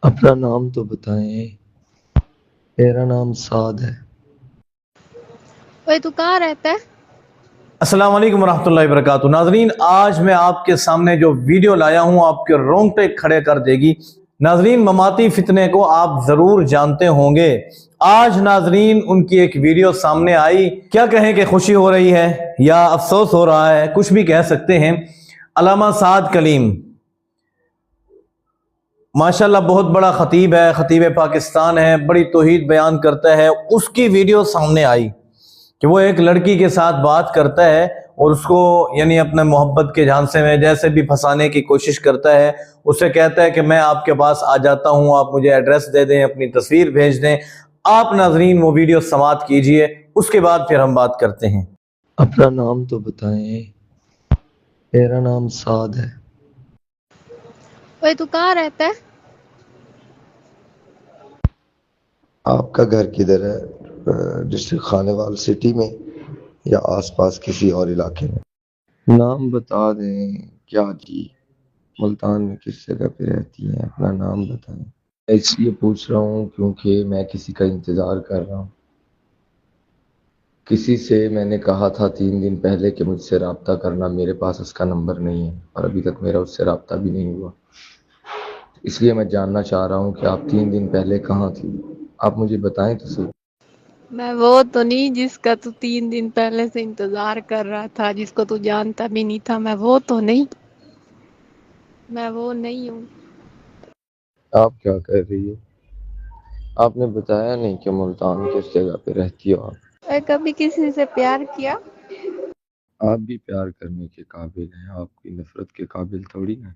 اپنا نام تو بتائیں۔ میرا نام سعد ہے۔ اوے تو کہاں رہتا ہے؟ السلام علیکم ورحمۃ اللہ وبرکاتہ۔ ناظرین، آج میں آپ کے سامنے جو ویڈیو لایا ہوں آپ کے رونگٹے کھڑے کر دے گی۔ ناظرین، مماتی فتنے کو آپ ضرور جانتے ہوں گے۔ آج ناظرین ان کی ایک ویڈیو سامنے آئی، کیا کہیں کہ خوشی ہو رہی ہے یا افسوس ہو رہا ہے، کچھ بھی کہہ سکتے ہیں۔ علامہ سعد کلیم ماشاءاللہ بہت بڑا خطیب ہے، خطیب پاکستان ہے، بڑی توحید بیان کرتا ہے۔ اس کی ویڈیو سامنے آئی کہ وہ ایک لڑکی کے ساتھ بات کرتا ہے اور اس کو یعنی اپنے محبت کے جھانسے میں جیسے بھی پھنسانے کی کوشش کرتا ہے۔ اسے کہتا ہے کہ میں آپ کے پاس آ جاتا ہوں، آپ مجھے ایڈریس دے دیں، اپنی تصویر بھیج دیں۔ آپ ناظرین وہ ویڈیو سماعت کیجئے، اس کے بعد پھر ہم بات کرتے ہیں۔ اپنا نام تو بتائیں۔ میرا نام سعد ہے۔ اوے تو کہاں رہتا ہے؟ آپ کا گھر کدھر ہے؟ ڈسٹرکٹ خانیوال سٹی میں یا آس پاس کسی اور علاقے میں؟ نام بتا دیں۔ کیا جی، ملتان میں کس جگہ پہ رہتی ہیں؟ اپنا نام بتائیں۔ میں اس لیے پوچھ رہا ہوں کیونکہ میں کسی کا انتظار کر رہا ہوں۔ کسی سے میں نے کہا تھا 3 دن پہلے کہ مجھ سے رابطہ کرنا، میرے پاس اس کا نمبر نہیں ہے اور ابھی تک میرا اس سے رابطہ بھی نہیں ہوا۔ اس لیے میں جاننا چاہ رہا ہوں کہ آپ 3 دن پہلے کہاں تھی؟ آپ مجھے بتائیں تو صحیح۔ میں وہ تو نہیں جس کا تو 3 دن پہلے سے انتظار کر رہا تھا، جس کو تو جانتا بھی نہیں تھا۔ میں وہ تو نہیں، میں وہ نہیں ہوں۔ آپ کیا کہہ رہی ہو؟ آپ نے بتایا نہیں کہ ملتان کس جگہ پہ رہتی ہو آپ۔ اے کبھی کسی سے پیار کیا؟ آپ بھی پیار کرنے کے قابل ہیں، آپ کی نفرت کے قابل تھوڑی ہیں۔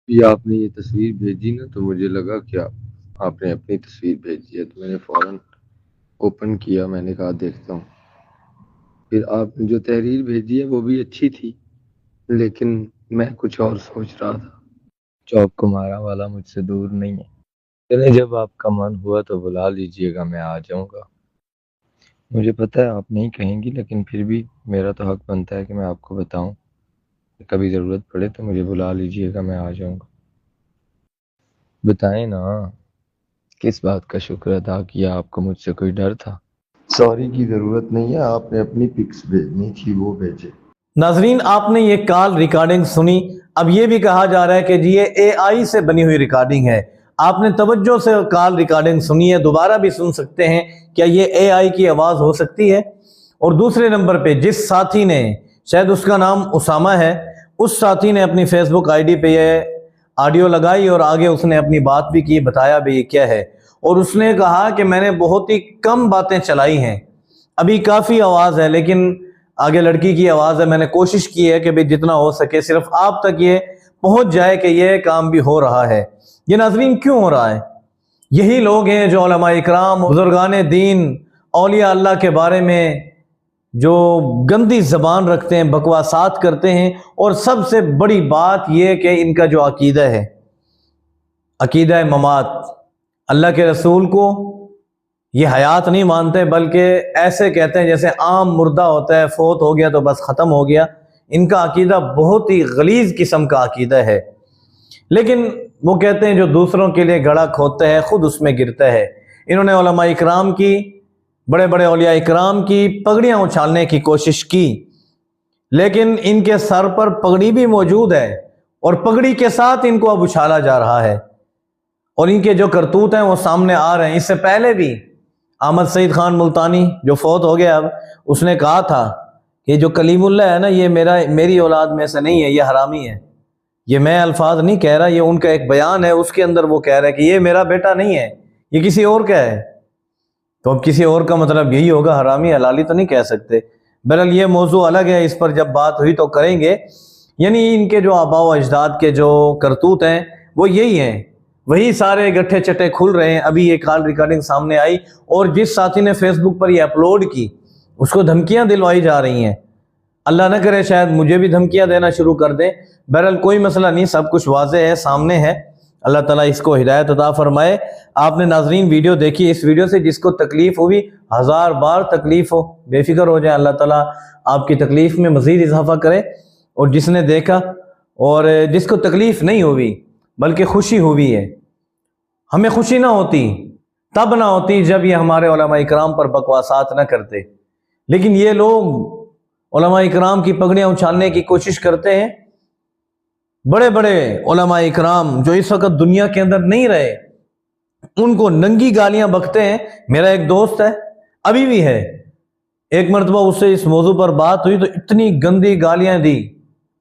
یہ آپ نے یہ تصویر بھیجی نا تو مجھے لگا کہ آپ نے اپنی تصویر بھیجی ہے، تو میں نے فوراً اوپن کیا، میں نے کہا دیکھتا ہوں۔ پھر آپ نے جو تحریر بھیجی ہے وہ بھی اچھی تھی، لیکن میں کچھ اور سوچ رہا تھا۔ چوک کمارا والا مجھ سے دور نہیں ہے۔ چلیں، جب آپ کا من ہوا تو بلا لیجئے گا، میں آ جاؤں گا۔ مجھے پتہ ہے آپ نہیں کہیں گی، لیکن پھر بھی میرا تو حق بنتا ہے کہ میں آپ کو بتاؤں۔ کبھی ضرورت پڑے تو مجھے بلا لیجئے گا، میں آ جاؤں گا۔ بتائیں نا، کس بات کا شکر ادا کیا؟ آپ کو مجھ سے کوئی ڈر تھا؟ سوری کی ضرورت نہیں ہے، آپ نے اپنی پکس بھیجنی تھی، وہ بھیجے۔ ناظرین، آپ نے یہ کال ریکارڈنگ سنی۔ اب یہ بھی کہا جا رہا ہے کہ جی یہ اے آئی سے بنی ہوئی ریکارڈنگ ہے۔ آپ نے توجہ سے کال ریکارڈنگ سنی ہے، دوبارہ بھی سن سکتے ہیں۔ کیا یہ اے آئی کی آواز ہو سکتی ہے؟ اور دوسرے نمبر پہ جس ساتھی نے، شاید اس کا نام اسامہ ہے، اس ساتھی نے اپنی فیس بک آئی ڈی پہ یہ آڈیو لگائی اور آگے اس نے اپنی بات بھی کی، بتایا بھی یہ کیا ہے۔ اور اس نے کہا کہ میں نے بہت ہی کم باتیں چلائی ہیں، ابھی کافی آواز ہے لیکن آگے لڑکی کی آواز ہے۔ میں نے کوشش کی ہے کہ بھی جتنا ہو سکے صرف آپ تک یہ پہنچ جائے کہ یہ کام بھی ہو رہا ہے۔ یہ ناظرین کیوں ہو رہا ہے؟ یہی لوگ ہیں جو علماء اکرام، بزرگان دین، اولیاء اللہ کے بارے میں جو گندی زبان رکھتے ہیں، بکواسات کرتے ہیں، اور سب سے بڑی بات یہ کہ ان کا جو عقیدہ ہے، عقیدہ ممات، اللہ کے رسول کو یہ حیات نہیں مانتے، بلکہ ایسے کہتے ہیں جیسے عام مردہ ہوتا ہے، فوت ہو گیا تو بس ختم ہو گیا۔ ان کا عقیدہ بہت ہی غلیظ قسم کا عقیدہ ہے، لیکن وہ کہتے ہیں جو دوسروں کے لیے گڑھا کھودتا ہے خود اس میں گرتا ہے۔ انہوں نے علماء اکرام کی، بڑے بڑے اولیاء اکرام کی پگڑیاں اچھالنے کی کوشش کی، لیکن ان کے سر پر پگڑی بھی موجود ہے اور پگڑی کے ساتھ ان کو اب اچھالا جا رہا ہے، اور ان کے جو کرتوت ہیں وہ سامنے آ رہے ہیں۔ اس سے پہلے بھی احمد سعید خان ملتانی جو فوت ہو گیا، اب اس نے کہا تھا کہ جو کلیم اللہ ہے نا، یہ میری اولاد میں سے نہیں ہے، یہ حرامی ہے۔ یہ میں الفاظ نہیں کہہ رہا، یہ ان کا ایک بیان ہے، اس کے اندر وہ کہہ رہا ہے کہ یہ میرا بیٹا نہیں ہے، یہ کسی اور کا ہے۔ تو اب کسی اور کا مطلب یہی ہوگا، حرامی حلالی تو نہیں کہہ سکتے۔ بہرحال یہ موضوع الگ ہے، اس پر جب بات ہوئی تو کریں گے۔ یعنی ان کے جو آباء و اجداد کے جو کرتوت ہیں وہ یہی ہیں، وہی سارے گٹھے چٹے کھل رہے ہیں۔ ابھی یہ کال ریکارڈنگ سامنے آئی، اور جس ساتھی نے فیس بک پر یہ اپلوڈ کی اس کو دھمکیاں دلوائی جا رہی ہیں۔ اللہ نہ کرے شاید مجھے بھی دھمکیاں دینا شروع کر دیں۔ بہرحال کوئی مسئلہ نہیں، سب کچھ واضح ہے، سامنے ہے۔ اللہ تعالیٰ اس کو ہدایت عطا فرمائے۔ آپ نے ناظرین ویڈیو دیکھی، اس ویڈیو سے جس کو تکلیف ہوئی، 1000 بار تکلیف ہو، بے فکر ہو جائے، اللہ تعالیٰ آپ کی تکلیف میں مزید اضافہ کرے۔ اور جس نے دیکھا اور جس کو تکلیف نہیں ہوئی بلکہ خوشی ہوئی ہے، ہمیں خوشی نہ ہوتی، تب نہ ہوتی جب یہ ہمارے علماء اکرام پر بکواسات نہ کرتے، لیکن یہ لوگ علماء اکرام کی پگڑیاں اچھالنے کی کوشش کرتے ہیں۔ بڑے بڑے علماء اکرام جو اس وقت دنیا کے اندر نہیں رہے، ان کو ننگی گالیاں بکتے ہیں۔ میرا ایک دوست ہے، ابھی بھی ہے، ایک مرتبہ اس سے اس موضوع پر بات ہوئی تو اتنی گندی گالیاں دی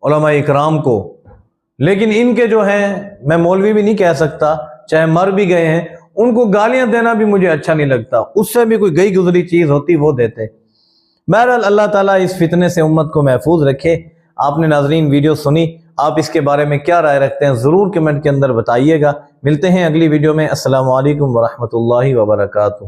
علماء اکرام کو، لیکن ان کے جو ہیں، میں مولوی بھی نہیں کہہ سکتا، چاہے مر بھی گئے ہیں، ان کو گالیاں دینا بھی مجھے اچھا نہیں لگتا، اس سے بھی کوئی گئی گزری چیز ہوتی وہ دیتے۔ بہرحال اللہ تعالیٰ اس فتنے سے امت کو محفوظ رکھے۔ آپ نے ناظرین ویڈیو سنی، آپ اس کے بارے میں کیا رائے رکھتے ہیں ضرور کمنٹ کے اندر بتائیے گا۔ ملتے ہیں اگلی ویڈیو میں۔ السلام علیکم ورحمۃ اللہ وبرکاتہ۔